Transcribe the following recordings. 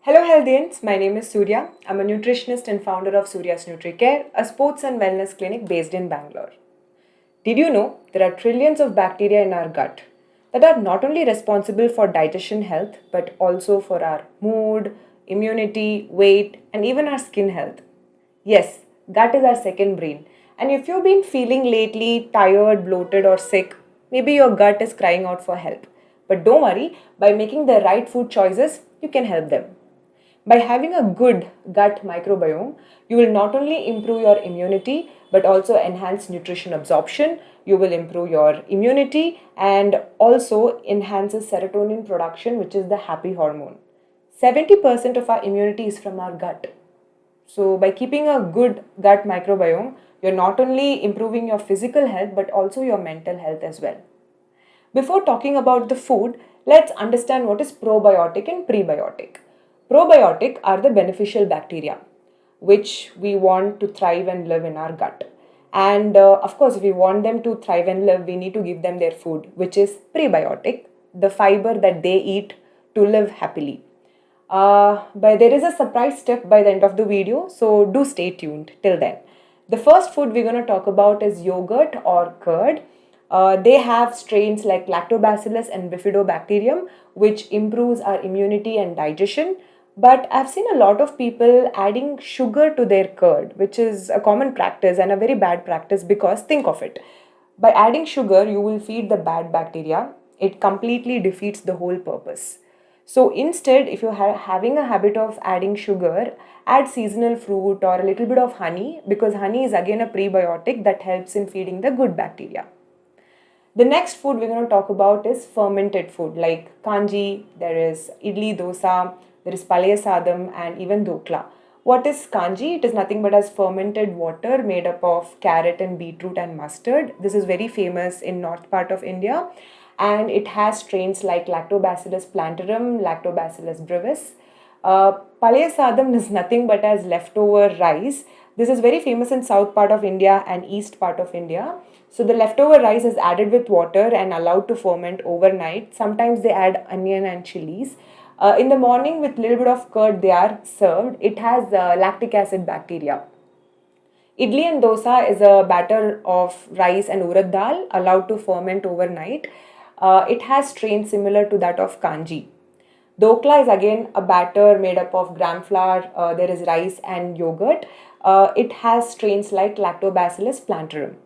Hello Healthians, my name is Surya. I'm a nutritionist and founder of Surya's NutriCare, a sports and wellness clinic based in Bangalore. Did you know there are trillions of bacteria in our gut that are not only responsible for digestion health but also for our mood, immunity, weight, and even our skin health? Yes, gut is our second brain. And if you've been feeling lately tired, bloated, or sick, maybe your gut is crying out for help. But don't worry, by making the right food choices, you can help them. By having a good gut microbiome, you will not only improve your immunity but also enhance nutrition absorption. You will improve your immunity and also enhances serotonin production, which is the happy hormone. 70% of our immunity is from our gut. So, by keeping a good gut microbiome, you're not only improving your physical health but also your mental health as well. Before talking about the food, let's understand what is probiotic and prebiotic. Probiotic are the beneficial bacteria which we want to thrive and live in our gut. And of course, if we want them to thrive and live, we need to give them their food, which is prebiotic, the fiber that they eat to live happily. But there is a surprise step by the end of the video, so do stay tuned till then. The first food we're going to talk about is yogurt or curd. They have strains like lactobacillus and bifidobacterium, which improves our immunity and digestion. But I've seen a lot of people adding sugar to their curd, which is a common practice and a very bad practice because think of it. By adding sugar, you will feed the bad bacteria. It completely defeats the whole purpose. So instead, if you're having a habit of adding sugar, add seasonal fruit or a little bit of honey because honey is again a prebiotic that helps in feeding the good bacteria. The next food we're going to talk about is fermented food like kanji, there is idli dosa, there is palaya sadam and even dokla. What is kanji? It is nothing but as fermented water made up of carrot and beetroot and mustard. This is very famous in north part of India and it has strains like Lactobacillus plantarum, Lactobacillus brevis. Palaya sadam is nothing but as leftover rice. This is very famous in south part of India and east part of India. So the leftover rice is added with water and allowed to ferment overnight. Sometimes they add onion and chilies. In the morning with little bit of curd they are served. It has lactic acid bacteria. Idli and dosa is a batter of rice and urad dal allowed to ferment overnight. It has strains similar to that of kanji. Dokla is again a batter made up of gram flour, there is rice and yogurt. It has strains like Lactobacillus plantarum.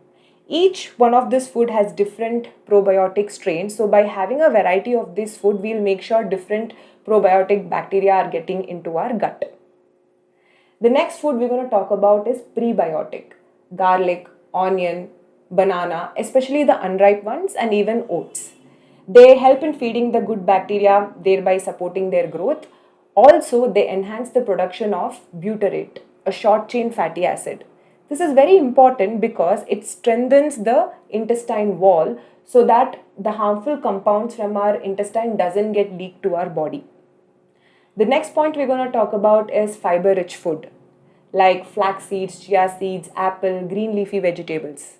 Each one of this food has different probiotic strains. So by having a variety of this food, we'll make sure different probiotic bacteria are getting into our gut. The next food we're going to talk about is prebiotic. Garlic, onion, banana, especially the unripe ones, and even oats. They help in feeding the good bacteria, thereby supporting their growth. Also, they enhance the production of butyrate, a short chain fatty acid. This is very important because it strengthens the intestine wall so that the harmful compounds from our intestine doesn't get leaked to our body. The next point we're going to talk about is fiber rich food like flax seeds, chia seeds, apple, green leafy vegetables.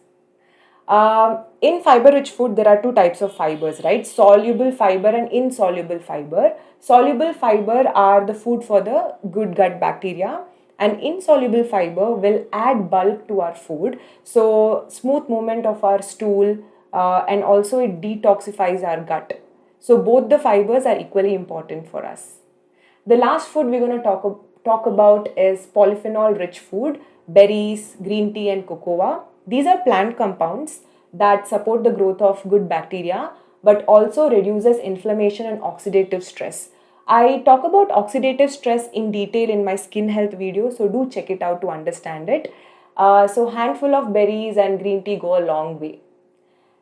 In fiber rich food, there are two types of fibers, right? Soluble fiber and insoluble fiber. Soluble fiber are the food for the good gut bacteria, and insoluble fiber will add bulk to our food. So, smooth movement of our stool, and also it detoxifies our gut. So, both the fibers are equally important for us. The last food we're going to talk about is polyphenol rich food, berries, green tea, and cocoa. These are plant compounds that support the growth of good bacteria but also reduces inflammation and oxidative stress. I talk about oxidative stress in detail in my skin health video, so do check it out to understand it. So handful of berries and green tea go a long way.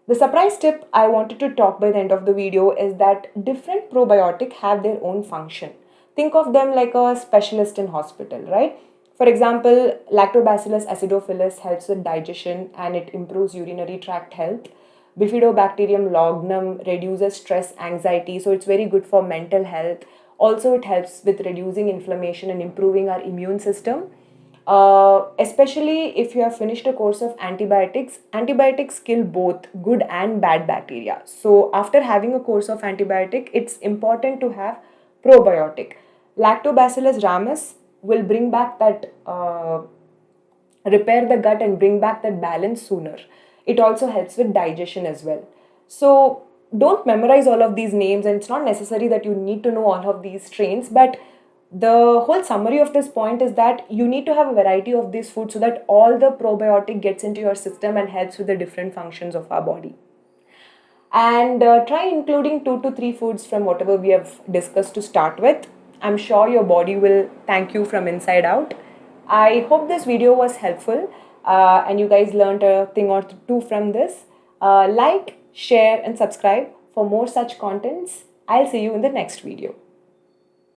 The surprise tip I wanted to talk by the end of the video is that different probiotic have their own function. Think of them like a specialist in hospital, right? For example, Lactobacillus acidophilus helps with digestion and it improves urinary tract health. Bifidobacterium lognum reduces stress, anxiety, so it's very good for mental health. Also, it helps with reducing inflammation and improving our immune system. Especially if you have finished a course of antibiotics, antibiotics kill both good and bad bacteria. So, after having a course of antibiotic, it's important to have probiotic. Lactobacillus ramus will bring back that, repair the gut and bring back that balance sooner. It also helps with digestion as well. So don't memorize all of these names, and it's not necessary that you need to know all of these strains, but the whole summary of this point is that you need to have a variety of these foods so that all the probiotic gets into your system and helps with the different functions of our body. And try including 2 to 3 foods from whatever we have discussed to start with. I'm sure your body will thank you from inside out. I hope this video was helpful and you guys learned a thing or two from this. Like, share, and subscribe for more such contents. I'll see you in the next video.